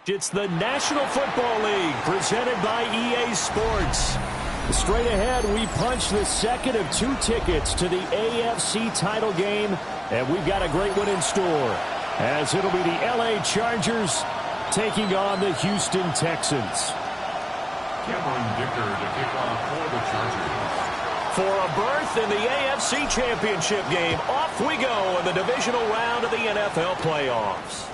It's the National Football League presented by EA Sports. Straight ahead, we punch the second of 2 tickets to the AFC title game, and we've got a great one in store, as it'll be the LA Chargers taking on the Houston Texans. Cameron Dicker to kick off for the Chargers. For a berth in the AFC Championship game, off we go in the divisional round of the NFL playoffs.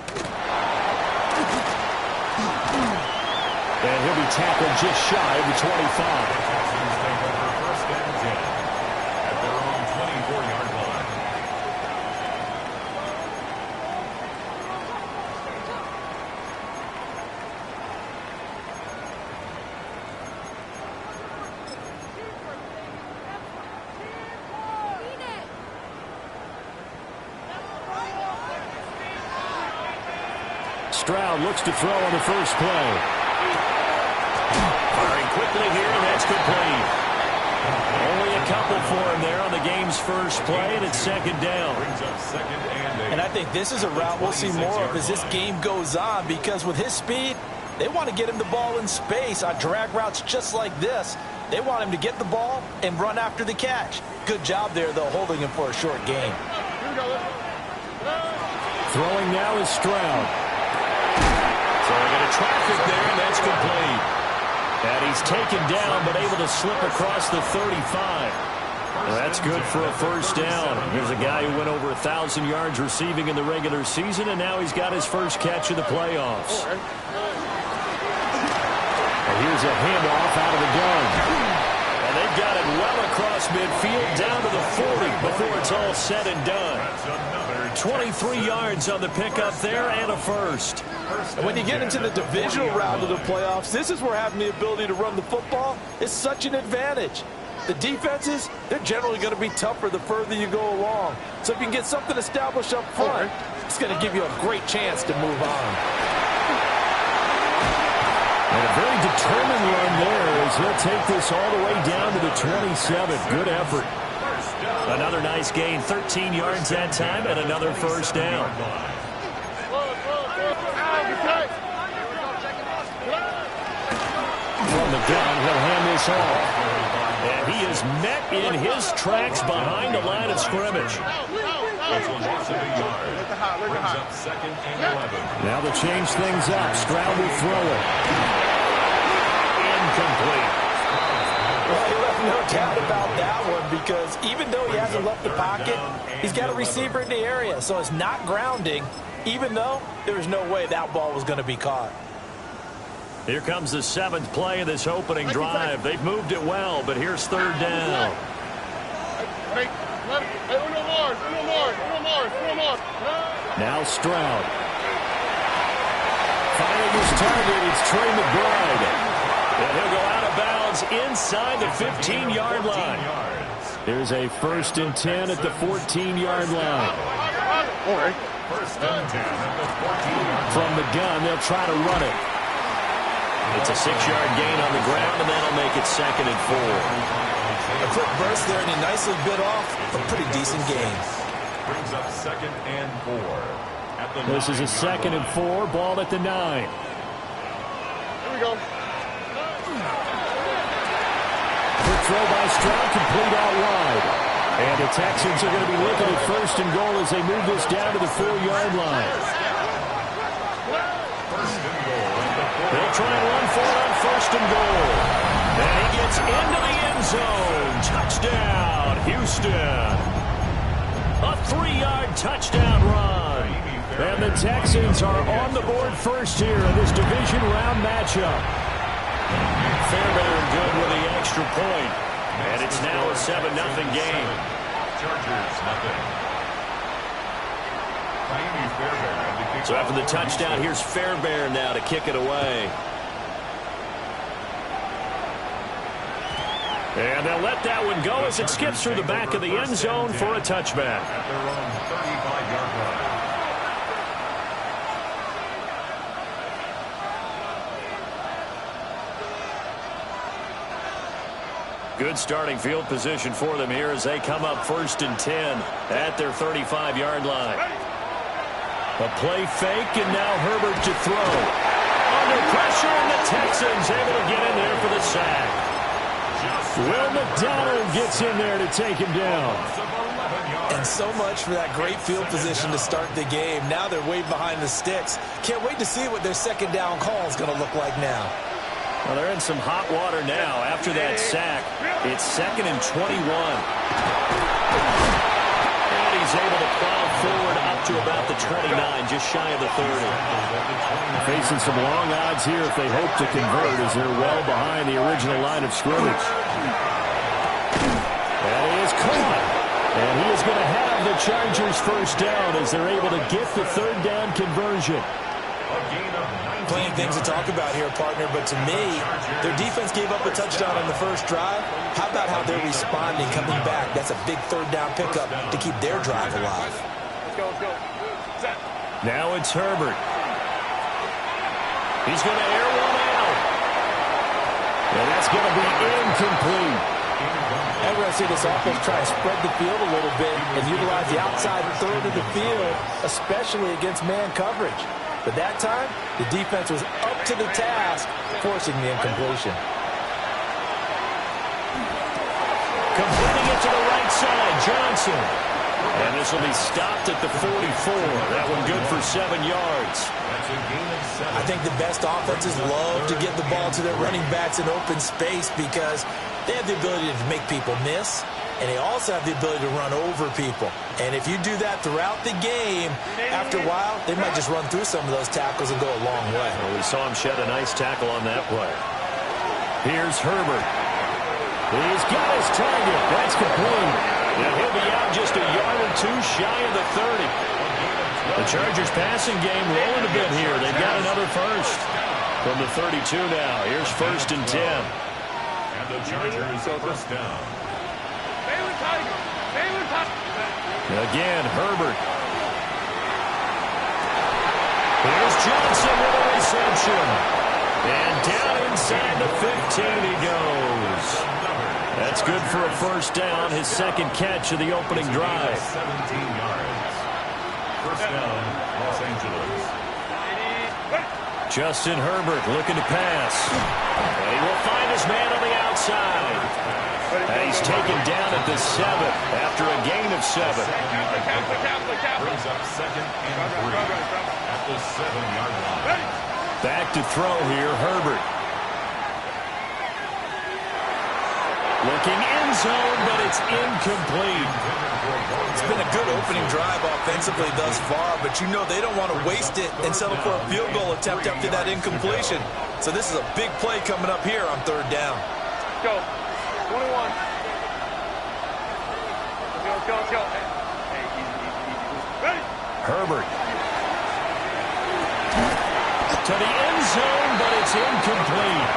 And he'll be tackled just shy of the 25. The Texans take over first and 10 at their own 24-yard line. Stroud looks to throw on the first play. Firing quickly here, and that's complete. Only a couple for him there on the game's first play, and it's second down. Brings up second and 8. And I think this is a route we'll see more of as this game goes on, because with his speed, they want to get him the ball in space on drag routes just like this. They want him to get the ball and run after the catch. Good job there, though, holding him for a short gain. Throwing now is Stroud. Throwing into traffic there, and that's complete. And he's taken down, but able to slip across the 35. Well, that's good for a first down. Here's a guy who went over 1,000 yards receiving in the regular season, and now he's got his first catch of the playoffs. And here's a handoff out of the gun. And they've got it well across midfield, down to the 40 before it's all said and done. 23 yards on the pickup there, and a first. And when you get into the divisional round of the playoffs, this is where having the ability to run the football is such an advantage. The defenses, they're generally going to be tougher the further you go along. So if you can get something established up front, it's going to give you a great chance to move on. And a very determined run there as he'll take this all the way down to the 27. Good effort. Another nice gain, 13 yards that time, and another first down. From the gun, he'll hand this off. And he is met in his tracks behind the line of scrimmage. Now to change things up, Stroud will throw it. Incomplete. Well, you left no doubt about that one, because even though he hasn't left the pocket, he's got a receiver in the area, so it's not grounding, even though there's no way that ball was going to be caught. Here comes the 7th play of this opening drive. They've moved it well, but here's third down. Now Stroud. Finding his target, it's Trey McBride. And he'll go out of bounds inside the 15-yard line. Here's a 1st and 10 at the 14-yard line. First and 10 at the 14-yard line. From the gun, they'll try to run it. It's a 6-yard gain on the ground, and that'll make it 2nd and 4. A quick burst there, and he nicely bit off a pretty decent gain. Brings up 2nd and 4. At the This is a 2nd and 4, ball at the 9. Here we go. Quick throw by Stroud, complete out wide. And the Texans are going to be looking at 1st and goal as they move this down to the 4-yard line. They'll try and run for it on 1st and goal. And he gets into the end zone. Touchdown, Houston. A 3-yard touchdown run. And the Texans are on the board first here in this division round matchup. Fairbairn good with the extra point. And it's now a 7-0 game. Chargers, nothing. So after the touchdown, here's Fairbairn now to kick it away. And they'll let that one go as it skips through the back of the end zone for a touchback. At their own 35-yard line. Good starting field position for them here as they come up 1st and 10 at their 35-yard line. A play fake, and now Herbert to throw. Under pressure, and the Texans able to get in there for the sack. Will McDonald gets in there to take him down. And so much for that great field position to start the game. Now they're way behind the sticks. Can't wait to see what their second down call is going to look like now. Well, they're in some hot water now after that sack. It's 2nd and 21. And he's able to plow forward up to about the 29, just shy of the 30. Facing some long odds here if they hope to convert as they're well behind the original line of scrimmage. That is caught. And he is going to have the Chargers first down as they're able to get the 3rd down conversion. Plenty of things to talk about here, partner, but to me, their defense gave up a touchdown on the first drive. How about how they're responding, coming back? That's a big 3rd down pickup to keep their drive alive. Let's go. Set. Now it's Herbert. He's going to air one out. And that's going to be incomplete. And we're going to see this offense try to spread the field a little bit and utilize the outside 3rd of the field, especially against man coverage. But that time, the defense was up to the task, forcing the incompletion. Completing it to the right side, Johnson. And this will be stopped at the 44. That one good for 7 yards. I think the best offenses love to get the ball to their running backs in open space because they have the ability to make people miss, and they also have the ability to run over people. And if you do that throughout the game, after a while, they might just run through some of those tackles and go a long way. Well, we saw him shed a nice tackle on that play. Here's Herbert. He's got his target. That's complete. And he'll be out just a yard or two shy of the 30. The Chargers passing game rolling a bit here. They've got another first. From the 32 now. Here's 1st and 10. And the Chargers first down. Again, Herbert. Here's Johnson with a reception. And down inside the 15 he goes. That's good for a first down, his 2nd catch of the opening drive. 17 yards. First down, Los Angeles. Justin Herbert looking to pass. And he will find his man on the outside. And he's taken down at the 7 after a gain of 7. Brings up 2nd and 3 at the 7-yard line. Back to throw here, Herbert. Looking end zone, but it's incomplete. It's been a good opening drive offensively thus far, but you know they don't want to waste it and settle for a field goal attempt after that incompletion. So this is a big play coming up here on 3rd down. Go. 21. Let's go. Hey, easy. Ready? Herbert. To the end zone, but it's incomplete.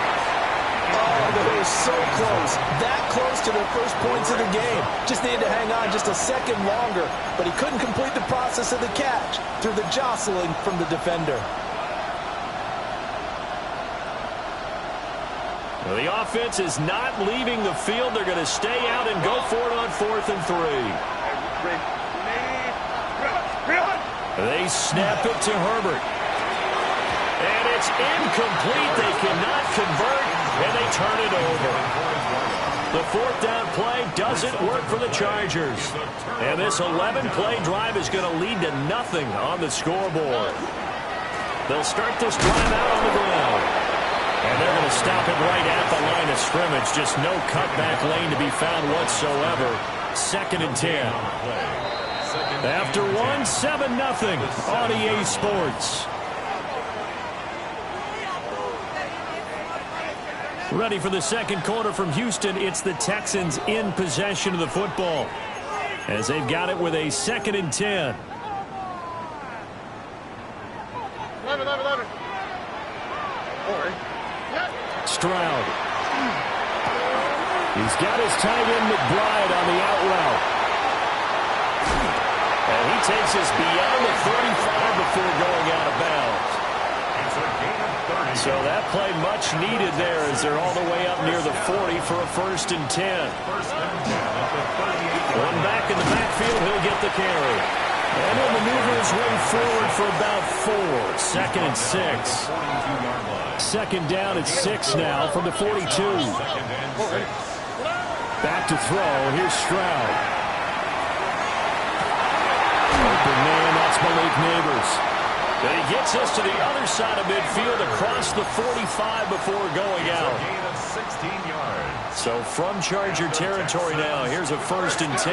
Oh, they were so close. That close to their first points of the game. Just needed to hang on just a second longer, but he couldn't complete the process of the catch through the jostling from the defender. Well, the offense is not leaving the field. They're going to stay out and go for it on 4th and 3. They snap it to Herbert. And it's incomplete. They cannot convert, and they turn it over. The 4th down play doesn't work for the Chargers. And this 11-play drive is going to lead to nothing on the scoreboard. They'll start this drive out on the ground. And they're going to stop it right at the line of scrimmage. Just no cutback lane to be found whatsoever. 2nd and 10. After 7-0 on EA Sports. Ready for the second quarter from Houston. It's the Texans in possession of the football, as they've got it with a 2nd and 10. Stroud. He's got his tight end McBride on the out route. And he takes us beyond the 35 before going out of bounds. It's a gain of 30. So that play much needed there as they're all the way up near the 40 for a 1st and 10. First and 10 at the 38. One back in the backfield, he'll get the carry. And he'll maneuver his way forward for about 4. 2nd and 6. 42-yard line. 2nd down at 6 now from the 42. 2nd and 6. Back to throw. Here's Stroud. Open man, that's Malik Neighbors. But he gets us to the other side of midfield across the 45 before going out. Gain of 16 yards. So from Charger territory now, here's a 1st and 10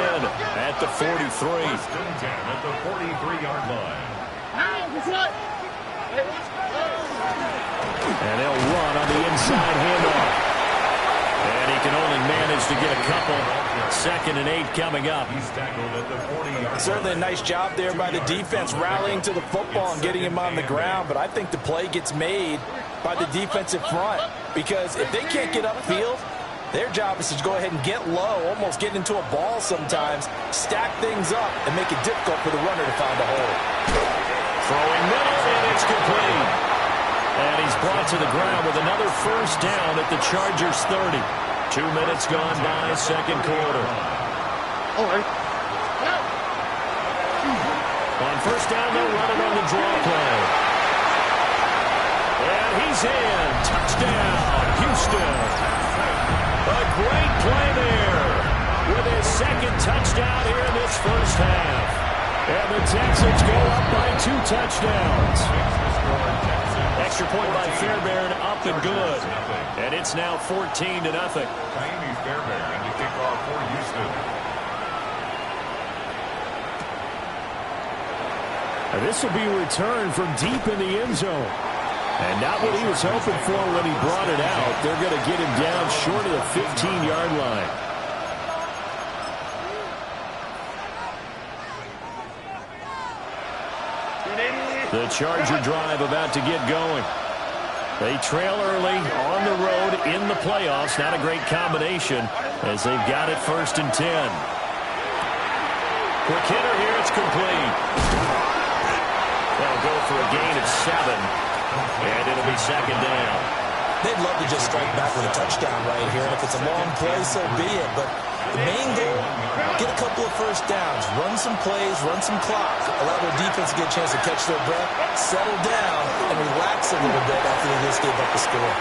at the 43. 1st and 10 at the 43-yard line. And they'll run on the inside handoff. And he can only manage to get a couple. 2nd and 8 coming up. He's tackled at the 40-yard line. Certainly a nice job there by the defense rallying to the football and getting him on the ground. But I think the play gets made by the defensive front, because if they can't get upfield, their job is to go ahead and get low, almost get into a ball sometimes, stack things up, and make it difficult for the runner to find a hole. Throwing middle, and it's complete. And he's brought to the ground with another 1st down at the Chargers 30. 2 minutes gone by, 2nd quarter. On 1st down, they'll run it on the draw play. And he's in. Touchdown, Houston. A great play there with his 2nd touchdown here in this 1st half. And the Texans go up by 2 touchdowns. Extra point by Fairbairn, up and good. And it's now 14-0. Taimi Fairbairn to kick off for Houston. And this will be returned from deep in the end zone. And not what he was hoping for when he brought it out. They're going to get him down short of the 15-yard line. The Charger drive about to get going. They trail early on the road in the playoffs. Not a great combination as they've got it 1st and 10. Quick hitter here. It's complete. They'll go for a gain of 7. And it'll be 2nd down. They'd love to just strike back with a touchdown right here. And if it's a long play, so be it. But the main goal, get a couple of 1st downs, run some plays, run some clock, allow their defense to get a chance to catch their breath, settle down, and relax a little bit after they just gave up the score.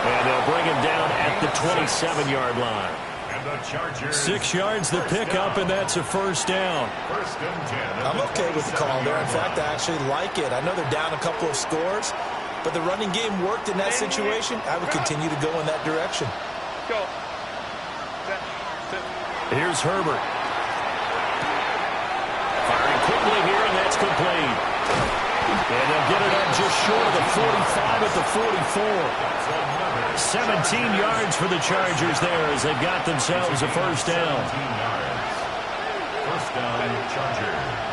And they'll bring him down at the 27-yard line. And the Chargers. 6 yards the pickup, and that's a 1st down. 1st and 10. I'm okay with the call there. In fact, I actually like it. I know they're down a couple of scores, but the running game worked in that situation. I would continue to go in that direction. Go. Here's Herbert. Firing quickly here, and that's complete. And they'll get it up just short of the 45 at the 44. 17 yards for the Chargers there as they've got themselves a 1st down. 17 yards. 1st down, Chargers.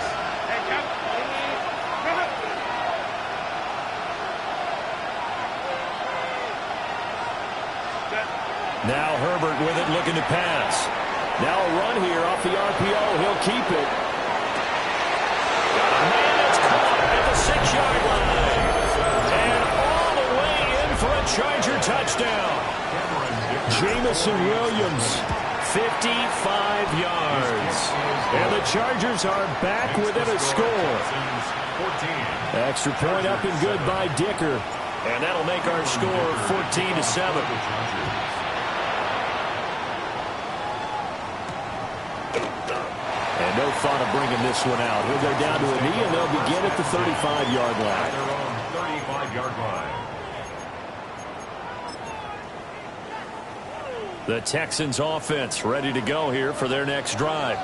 Now Herbert with it, looking to pass. Now a run here off the RPO. He'll keep it. Got a man that's caught at the 6-yard line. And all the way in for a Charger touchdown. Jamison Williams, 55 yards. And the Chargers are back within a score. Extra point up and good by Dicker. And that'll make our score 14-7. And no thought of bringing this one out. He'll go down to a knee, and they'll begin at the 35-yard line. Their own 35-yard line. The Texans offense ready to go here for their next drive.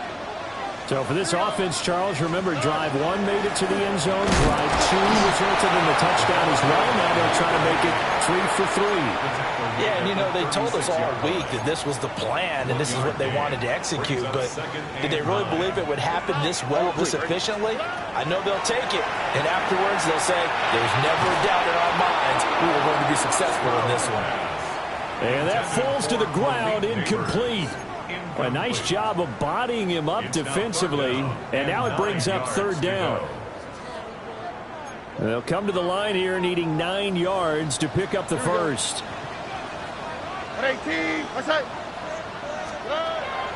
So for this offense, Charles, remember drive 1 made it to the end zone. Drive 2 resulted in the touchdown as well. Now they're trying to make it 3 for 3. Yeah, and you know, they told us all week that this was the plan and this is what they wanted to execute. But did they really believe it would happen this well, this efficiently? I know they'll take it. And afterwards they'll say, there's never a doubt in our minds we were going to be successful in this one. And that falls to the ground, incomplete. A nice job of bodying him up defensively, and now it brings up 3rd down. They'll come to the line here needing 9 yards to pick up the first. 118, what's that?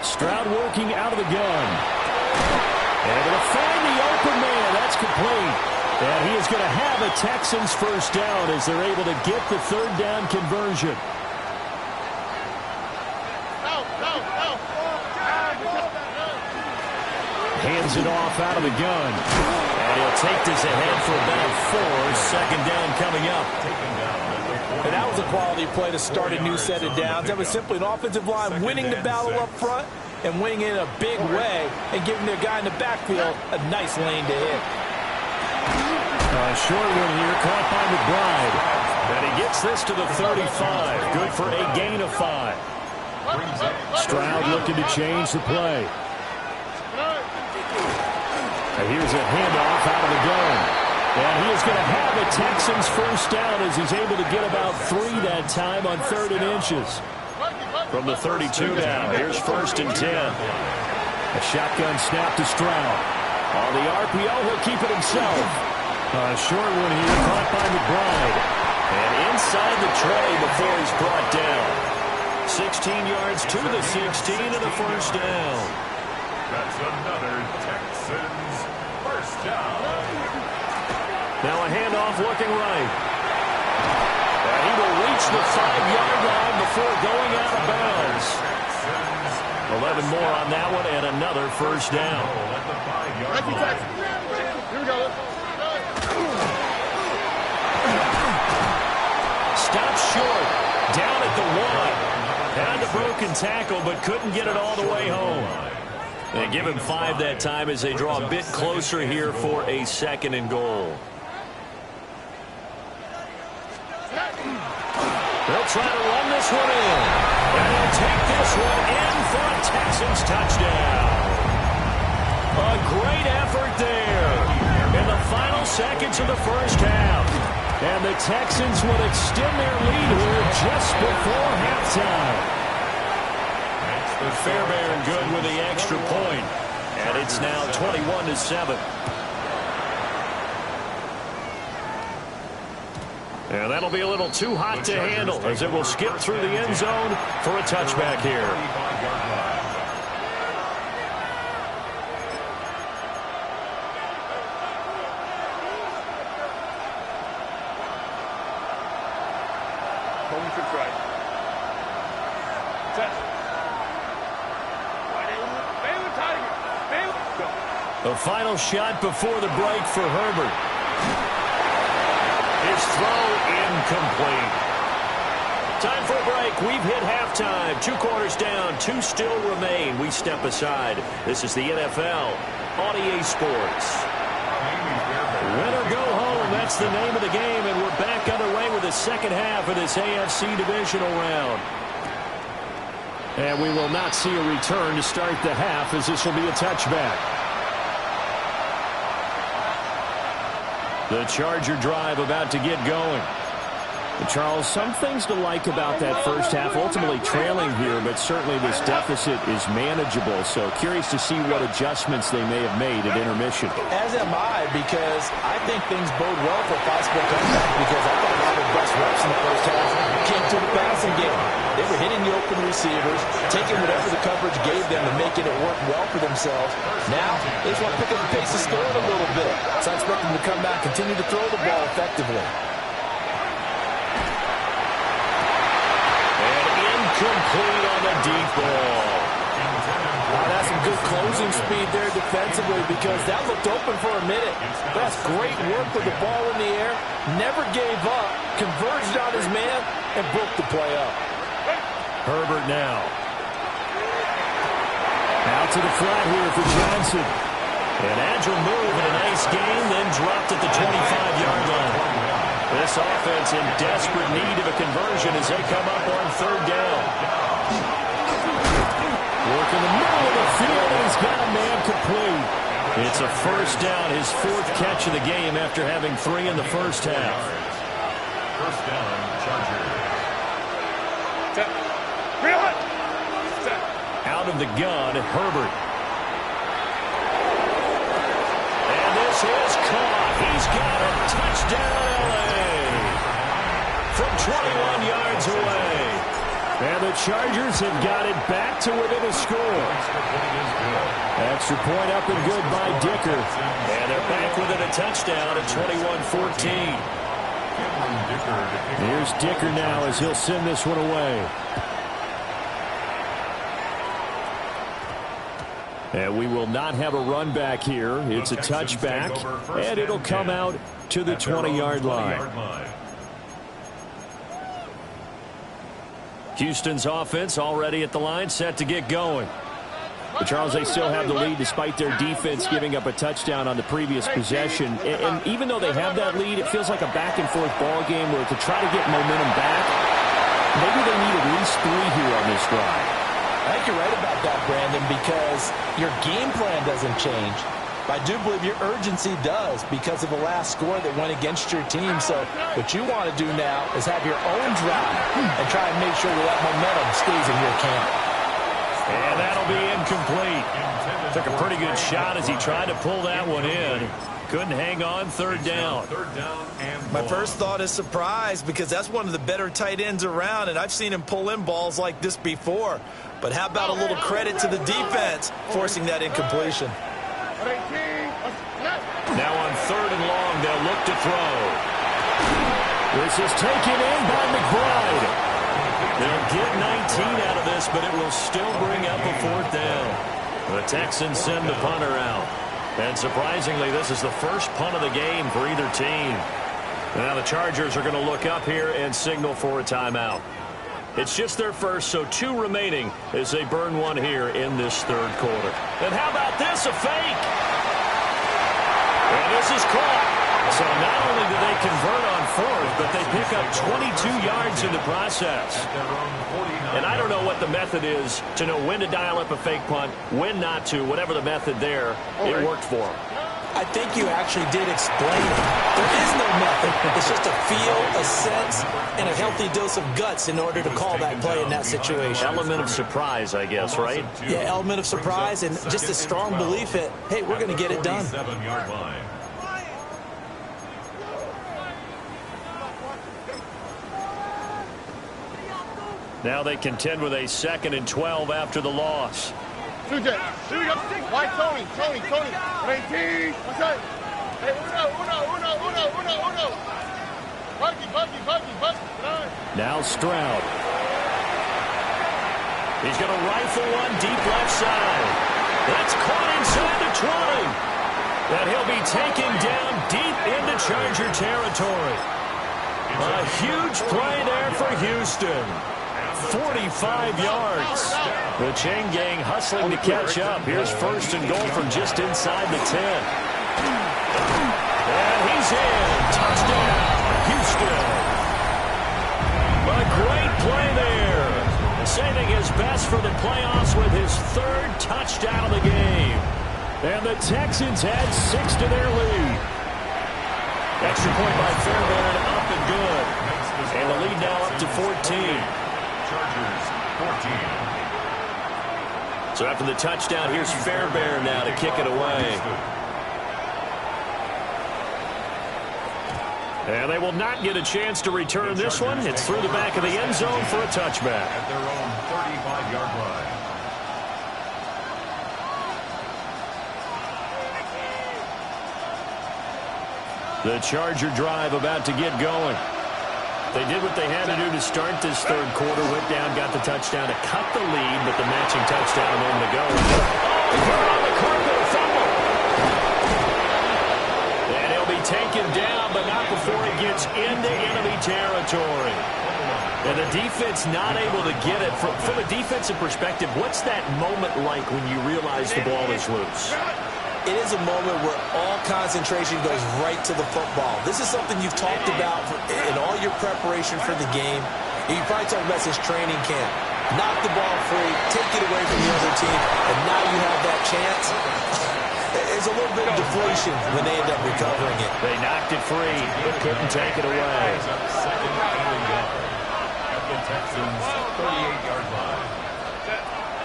Stroud working out of the gun. Able to find the open man. That's complete. And he is going to have a Texans first down as they're able to get the 3rd down conversion. Hands it off out of the gun. And he'll take this ahead for about 4. 2nd down coming up. And that was a quality play to start a new set of downs. That was simply an offensive line winning the battle up front and winning in a big way and giving their guy in the backfield a nice lane to hit. Short one here, caught by McBride. And he gets this to the 35. Good for a gain of 5. Stroud looking to change the play. Here's a handoff out of the gun. And he is going to have a Texans first down as he's able to get about 3 that time on 3rd and inches. From the 32 now, here's 1st and 10. A shotgun snap to Stroud. On the RPO, he'll keep it himself. A short one here, caught by McBride. And inside the tray before he's brought down. 16 yards to the 16 and a first down. That's another Texans first down. Now a handoff looking right. And he will reach the 5-yard line before going out of bounds. 11 more on that one and another first down. Here we go. Stopped short. Down at the 1. Had the broken tackle but couldn't get it all the way home. They give him 5 that time as they draw a bit closer here for a 2nd and goal. They'll try to run this one in. And they'll take this one in for a Texans touchdown. A great effort there in the final seconds of the first half. And the Texans will extend their lead here just before halftime. Fairbairn good with the extra point. And it's now 21-7. And that'll be a little too hot to handle as it will skip through the end zone for a touchback here. Home to try. Set. The final shot before the break for Herbert. His throw incomplete. Time for a break. We've hit halftime. 2 quarters down. 2 still remain. We step aside. This is the NFL on EA Sports. Win or go home. That's the name of the game. And we're back underway with the second half of this AFC divisional round. And we will not see a return to start the half as this will be a touchback. The Charger drive about to get going. Charles, some things to like about that first half. Ultimately trailing here, but certainly this deficit is manageable. So curious to see what adjustments they may have made at intermission. As am I, because I think things bode well for possible comeback, because I thought a lot of the best reps in the first half came to the passing game. They were hitting the open receivers, taking whatever the coverage gave them and making it work well for themselves. Now, they just want to pick up the pace of scoring a little bit. So I expect them to come back, continue to throw the ball effectively. Complete on the deep ball. That's some good closing speed there defensively, because that looked open for a minute. That's great work with the ball in the air. Never gave up, converged on his man, and broke the play up. Herbert now. Out out to the flat here for Johnson. An agile move and a nice gain, then dropped at the 25-yard line. This offense in desperate need of a conversion as they come up on third down. Work in the middle of the field, and he's got a man complete. It's a first down, his fourth catch of the game after having 3 in the first half. First down, Chargers. Out of the gun, Herbert. And this is caught. He's got a touchdown, L.A. from 21 yards away. And the Chargers have got it back to within a score. Extra point up and good by Dicker. And they're back within a touchdown at 21-14. Here's Dicker now as he'll send this one away. And we will not have a run back here. It's a touchback, and it'll come out to the 20-yard line. Houston's offense already at the line, set to get going. But Charles, they still have the lead despite their defense giving up a touchdown on the previous possession. And even though they have that lead, it feels like a back-and-forth ball game where to try to get momentum back, maybe they need at least 3 here on this drive. I think you're right about that, Brandon, because your game plan doesn't change. I do believe your urgency does because of the last score that went against your team. So what you want to do now is have your own drive and try and make sure that momentum stays in your camp. And that'll be incomplete. Took a pretty good shot as he tried to pull that one in. Couldn't hang on, third down. My first thought is surprise because that's one of the better tight ends around, and I've seen him pull in balls like this before. But how about a little credit to the defense forcing that incompletion? Now on third and long, they'll look to throw. This is taken in by McBride. They'll get 19 out of this, but it will still bring up a fourth down. The Texans send the punter out. And surprisingly, this is the first punt of the game for either team. Now the Chargers are going to look up here and signal for a timeout. It's just their first, so 2 remaining as they burn one here in this third quarter. And how about this, a fake? And this is caught. So not only do they convert on fourth, but they pick up 22 yards in the process. And I don't know what the method is to know when to dial up a fake punt, when not to, whatever the method there, it worked for them. I think you actually did explain it. There is no method. It's just a feel, a sense, and a healthy dose of guts in order to call that play in that situation. Element of surprise, I guess, right? Yeah, element of surprise and just a strong belief that, hey, we're going to get it done. Now they contend with a 2nd and 12 after the loss. Here we go. White Tony. 19. What's up? Hey, uno. Buggy. Now Stroud. He's going to rifle one deep left side. That's caught inside the 20. And he'll be taken down deep into Charger territory. A huge play there for Houston. 45 yards. The chain gang hustling to catch up. Here's first and goal from just inside the 10. And he's in. Touchdown, Houston. A great play there. Saving his best for the playoffs with his 3rd touchdown of the game. And the Texans add 6 to their lead. Extra point by Fairbairn, up and good. And the lead now up to 14. Chargers 14. So after the touchdown, here's Fairbairn now to kick it away. And they will not get a chance to return this one. It's through the back of the end zone for a touchback. At their own 35-yard line. The Charger drive about to get going. They did what they had to do to start this third quarter. Went down, got the touchdown to cut the lead, but the matching touchdown a moment ago. On the carpet, a fumble. And he'll be taken down, but not before he gets into enemy territory. And the defense not able to get it. From a defensive perspective, what's that moment like when you realize the ball is loose? It is a moment where all concentration goes right to the football. This is something you've talked about in all your preparation for the game. You probably talked about since training camp. Knock the ball free, take it away from the other team, and now you have that chance. There's a little bit of deflation when they end up recovering it. They knocked it free, but couldn't take it away. Second and goal at the Texans' 38-yard line.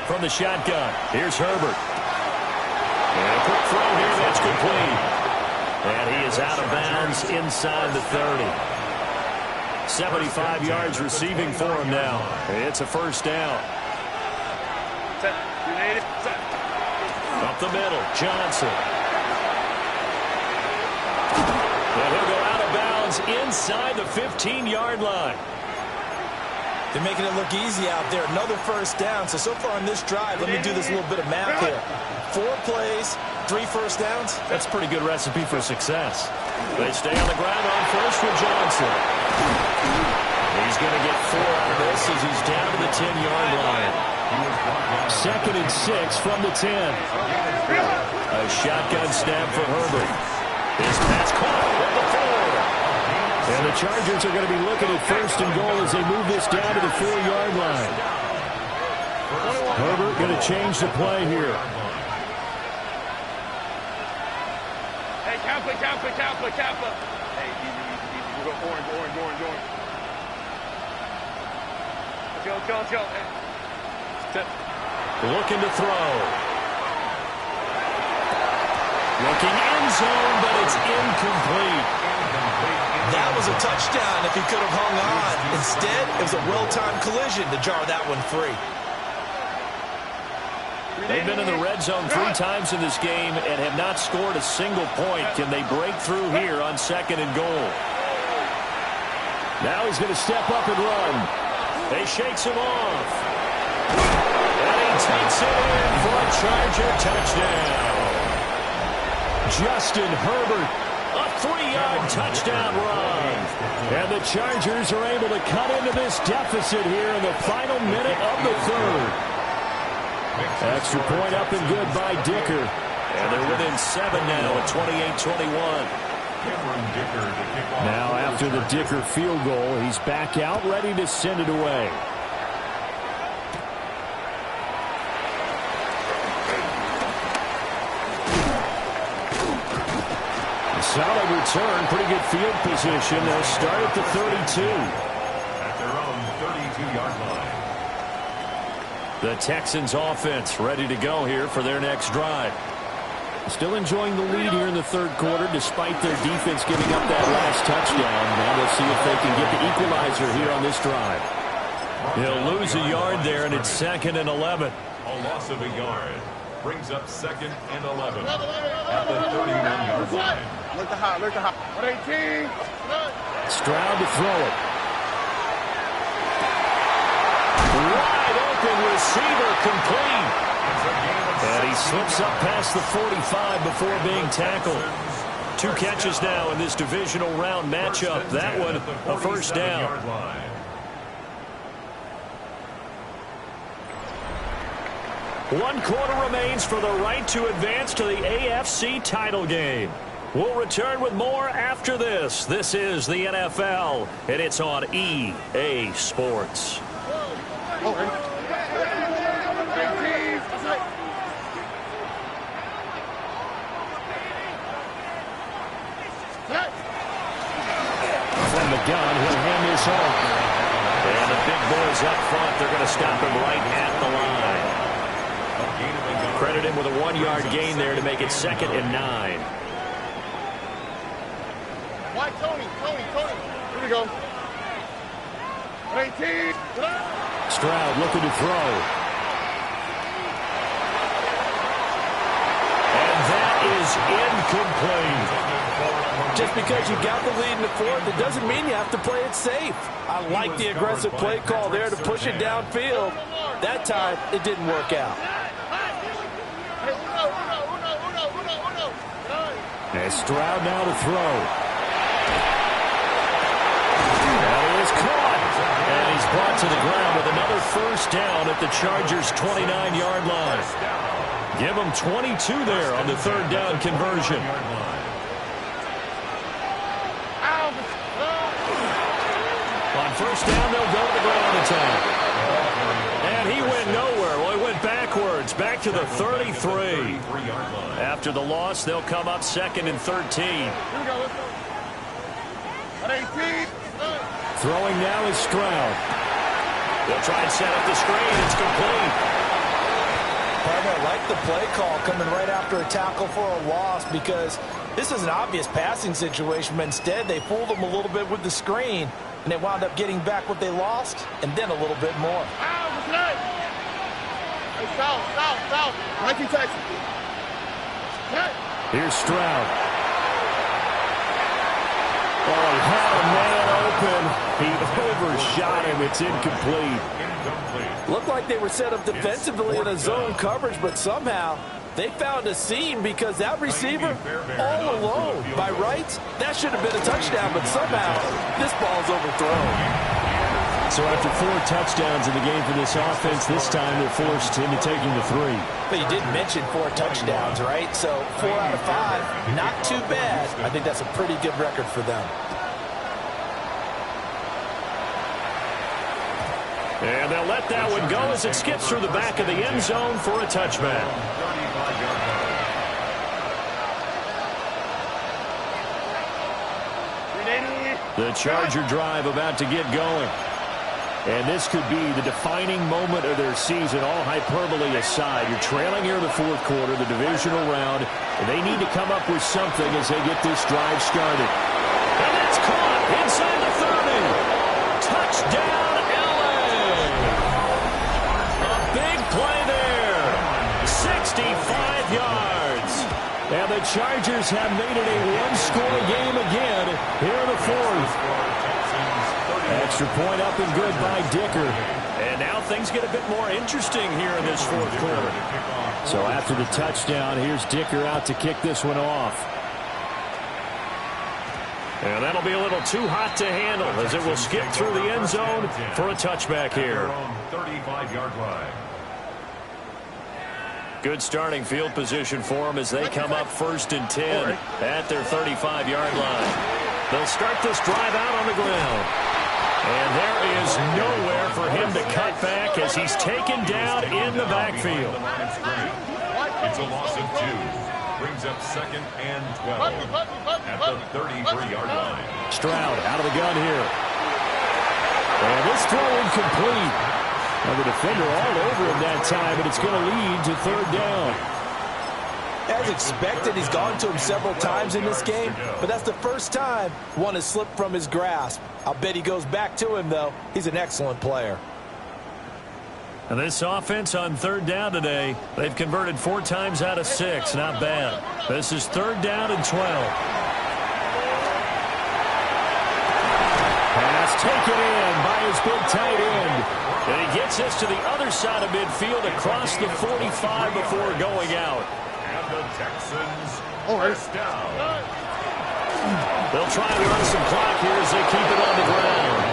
From the shotgun, here's Herbert. And a quick throw here, that's complete. And he is out of bounds inside the 30. 75 yards receiving for him now. It's a first down. Up the middle, Johnson. And he'll go out of bounds inside the 15-yard line. They're making it look easy out there. Another first down. So far on this drive, let me do this little bit of math here. 4 plays, 3 first downs. That's a pretty good recipe for success. They stay on the ground on first with Johnson. He's going to get 4 out of this as he's down to the 10-yard line. 2nd and 6 from the 10. A shotgun snap for Herbert. His pass caught at the 4. And the Chargers are going to be looking at first and goal as they move this down to the 4-yard line. Herbert going to change the play here. Hey, Kappa. Hey, easy. We go orange. Let's go. Looking to throw. Looking end zone, but it's incomplete. That was a touchdown if he could have hung on. Instead, it was a well-timed collision to jar that one free. They've been in the red zone 3 times in this game and have not scored a single point. Can they break through here on 2nd and goal? Now he's going to step up and run. They shakes him off. And he takes it in for a Charger touchdown. Justin Herbert, a 3-yard touchdown run. And the Chargers are able to cut into this deficit here in the final minute of the 3rd. Extra point up and good by Dicker. And they're within 7 now at 28-21. Now after the Dicker field goal, he's back out ready to send it away. Solid return, pretty good field position. They'll start at the 32. At their own 32-yard line. The Texans offense ready to go here for their next drive. Still enjoying the lead here in the 3rd quarter despite their defense giving up that last touchdown. Now we'll see if they can get the equalizer here on this drive. He'll lose a yard there, and it's 2nd and 11. A loss of a yard brings up 2nd and 11 at the 31-yard line. Look the hot. 118. Stroud to throw it. Wide open receiver complete. And he slips up past the 45 before being tackled. 2 catches now in this divisional round matchup. That one a first down. 1 quarter remains for the right to advance to the AFC title game. We'll return with more after this. This is the NFL, and it's on EA Sports. From the gun, he'll hand this off. And the big boys up front, they're going to stop him right at the line. Credit him with a 1-yard gain there to make it 2nd and 9. Why, Tony? Here we go. 18. Stroud looking to throw. And that is incomplete. Just because you got the lead in the 4th, it doesn't mean you have to play it safe. I like the aggressive play call there to push it downfield. That time, it didn't work out. And Stroud now to throw. That is caught. And he's brought to the ground with another first down at the Chargers' 29-yard line. Give them 22 there on the third down conversion. On first down, they'll go to the ground attack. And he went nowhere. Well, he went backwards, back to the 33. After the loss, they'll come up second and 13. Throwing now is Stroud. They'll try and set up the screen. It's complete. I like the play call coming right after a tackle for a loss, because this is an obvious passing situation, but instead they fooled them a little bit with the screen, and they wound up getting back what they lost and then a little bit more. South. 19 Texans. Here's Stroud. Oh, he had a man open. He overshot him. It's incomplete. Looked like they were set up defensively in a zone coverage, but somehow they found a seam, because that receiver all alone. By rights, that should have been a touchdown, but somehow this ball's overthrown. So after 4 touchdowns in the game for this offense, this time they're forced into taking the 3. But you did mention 4 touchdowns, right? So 4 out of 5, not too bad. I think that's a pretty good record for them. And they'll let that one go as it skips through the back of the end zone for a touchback. The Charger drive about to get going. And this could be the defining moment of their season, all hyperbole aside. You're trailing here in the fourth quarter, the divisional round, and they need to come up with something as they get this drive started. And that's caught inside the 30. Touchdown, L.A. A big play there. 65 yards. And the Chargers have made it a one-score game again here in the fourth. Extra point up and good by Dicker. And now things get a bit more interesting here in this fourth quarter. So after the touchdown, here's Dicker out to kick this one off. And that'll be a little too hot to handle as it will skip through the end zone for a touchback here. 35-yard line. Good starting field position for them as they come up first and 10 at their 35-yard line. They'll start this drive out on the ground. And there is nowhere for him to cut back as he's taken down in the backfield. It's a loss of 2. Brings up second and 12 at the 33-yard line. Stroud out of the gun here. And this throw incomplete. Now the defender all over him that time, but it's going to lead to third down. As expected, he's gone to him several times in this game, but that's the first time one has slipped from his grasp. I'll bet he goes back to him, though. He's an excellent player. And this offense on third down today, they've converted 4 times out of 6. Not bad. This is third down and 12. Pass taken in by his big tight end. And he gets this to the other side of midfield across the 45 before going out. And the Texans first down. They'll try to run some clock here as they keep it on the ground.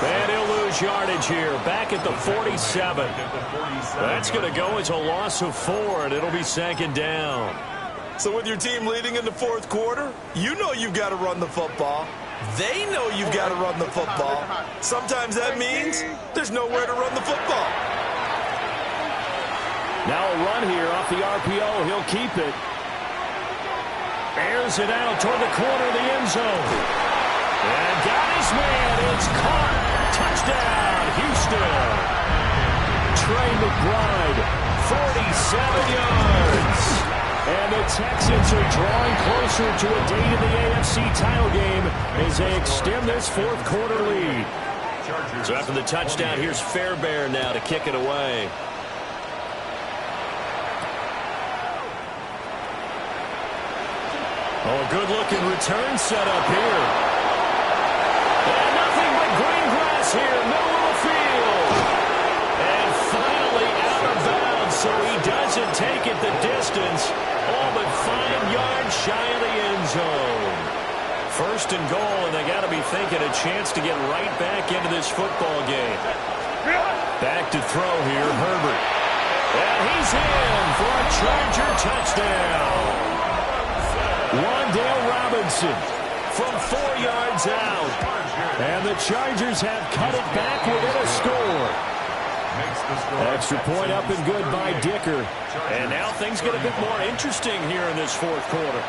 And he'll lose yardage here, back at the 47. That's going to go as a loss of 4, and it'll be second down. So with your team leading in the fourth quarter, you know you've got to run the football. They know you've got to run the football. Sometimes that means there's nowhere to run the football. Now a run here off the RPO. He'll keep it. Airs it out toward the corner of the end zone. And got his man. It's caught. Touchdown, Houston. Trey McBride, 47 yards. And the Texans are drawing closer to a date in the AFC title game as they extend this fourth quarter lead. So after the touchdown, here's Fairbairn now to kick it away. Oh, a good-looking return set up here. And nothing but green grass here, middle of the field. And finally out of bounds, so he doesn't take it the distance. All but 5 yards shy of the end zone. First and goal, and they got to be thinking a chance to get right back into this football game. Back to throw here, Herbert. And he's in for a Charger touchdown. Wan'Dale Robinson from 4 yards out. And the Chargers have cut it back within a score. Extra point up and good by Dicker. And now things get a bit more interesting here in this fourth quarter.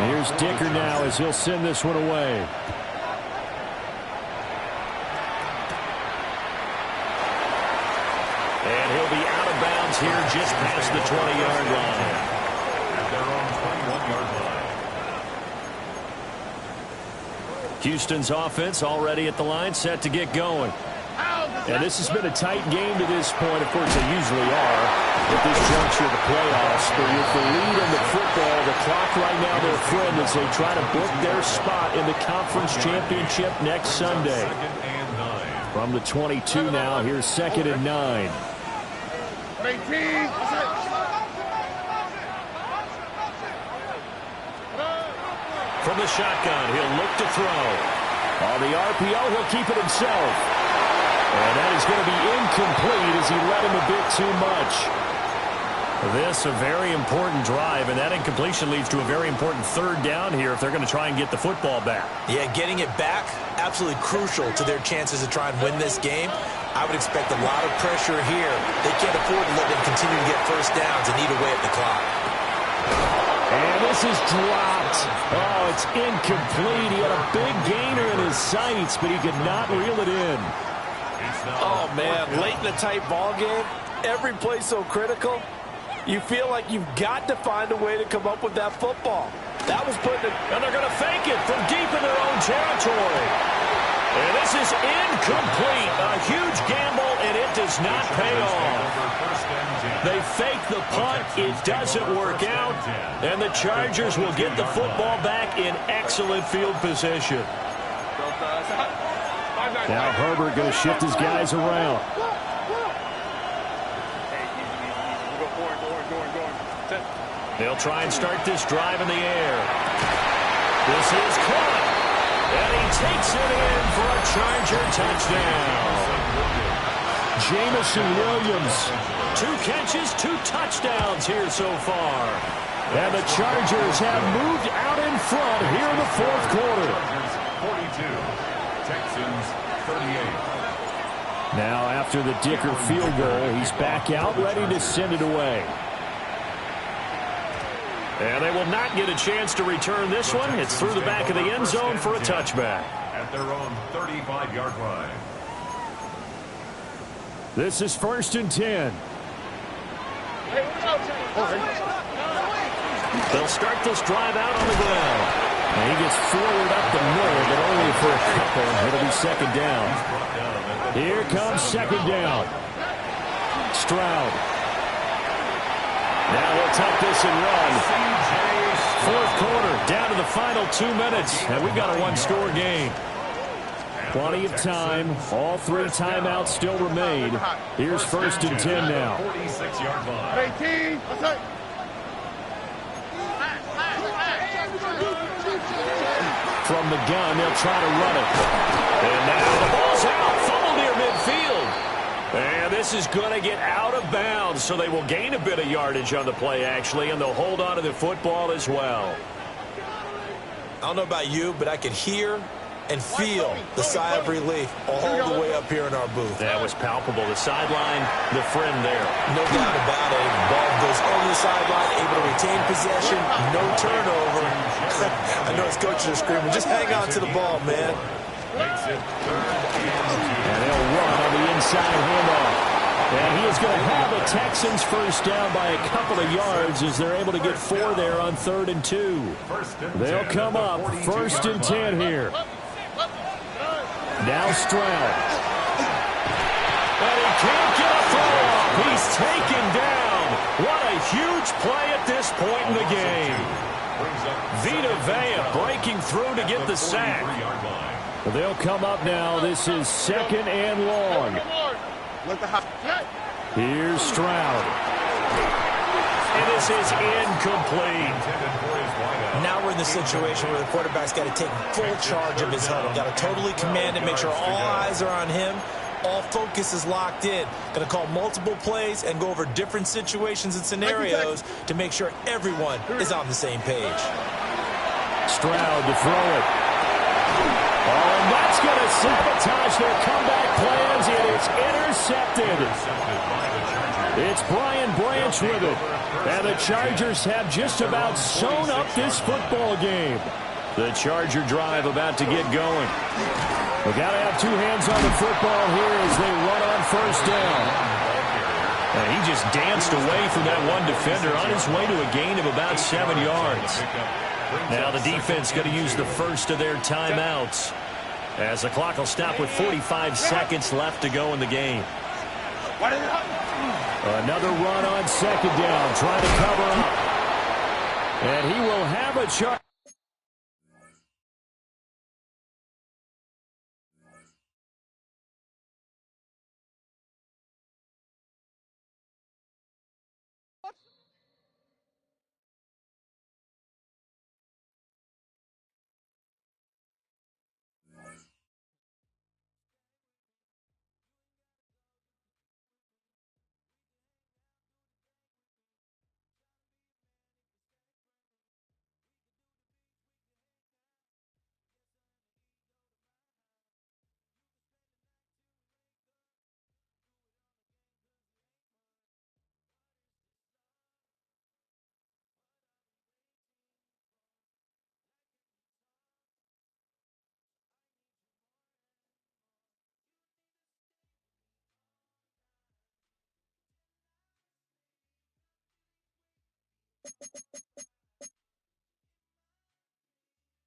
Here's Dicker now as he'll send this one away. And he'll be out of bounds here just past the 20-yard line. At their own 21-yard line. Houston's offense already at the line, set to get going. And this has been a tight game to this point. Of course, they usually are at this juncture of the playoffs. But with the lead in the football, the clock right now their friend as they try to book their spot in the conference championship next Sunday. From the 22 now, here's 2nd and 9. From the shotgun, he'll look to throw. On the RPO, he'll keep it himself. And that is going to be incomplete as he led him a bit too much. This a very important drive, and that incompletion leads to a very important third down here if they're going to try and get the football back. Yeah, getting it back, absolutely crucial to their chances to try and win this game. I would expect a lot of pressure here. They can't afford to let them continue to get first downs and eat away at the clock. And this is dropped. Oh, it's incomplete. He had a big gainer in his sights, but he could not reel it in. Oh, man, late in the tight ball game, every play so critical. You feel like you've got to find a way to come up with that football. That was putting it. And they're going to fake it from deep in their own territory. And this is incomplete. A huge gamble, and it does not pay off. They fake the punt. It doesn't work out. And the Chargers will get the football back in excellent field position. Now Herbert going to shift his guys around. They'll try and start this drive in the air. This is caught. And he takes it in for a Charger touchdown. Jamison Williams. 2 catches, 2 touchdowns here so far. And the Chargers have moved out in front here in the fourth quarter. 42, Texans 38. Now after the Dicker field goal, he's back out ready to send it away. And they will not get a chance to return this one. It's through the back of the end zone for a touchback. At their own 35-yard line. This is 1st and 10. They'll start this drive out on the ground. And he gets forward up the middle, but only for a couple. It'll be 2nd down. Here comes 2nd down. Stroud. Now he'll tuck this and run. Fourth quarter, down to the final 2 minutes, and we've got a 1-score game. Plenty of time. All 3 timeouts still remain. Here's 1st and 10 now. 46-yard line. From the gun, they'll try to run it. And now the ball's out. Fumble near midfield. And this is going to get out of bounds, so they will gain a bit of yardage on the play, actually, and they'll hold on to the football as well. I don't know about you, but I could hear and feel the sigh of relief all the way up here in our booth. That was palpable. The sideline, the friend there. No doubt about it. The ball goes over the sideline, able to retain possession, no turnover. I know his coaches are screaming, just hang on to the ball, man. And they'll run on the inside handoff. And he is going to have the Texans first down by a couple of yards as they're able to get 4 there on 3rd and 2. They'll come up 1st and 10 here. Now Stroud. And he can't get a throw off. He's taken down. What a huge play at this point in the game. Vita Vea breaking through to get the sack. They'll come up now. This is 2nd and long. Here's Stroud. And this is incomplete. Now we're in the situation where the quarterback's got to take full charge of his huddle. Got to totally command it, make sure all eyes are on him. All focus is locked in. Going to call multiple plays and go over different situations and scenarios to make sure everyone is on the same page. Stroud to throw it. Oh, and that's going to sabotage their comeback plans. It is intercepted. It's Brian Branch with it. And the Chargers have just about sewn up this football game. The Charger drive about to get going. We've got to have two hands on the football here as they run on first down. And he just danced away from that one defender on his way to a gain of about 7 yards. Now the defense going to use the first of their timeouts as the clock will stop with 45 seconds left to go in the game. Another run on second down, trying to cover up. And he will have a charge.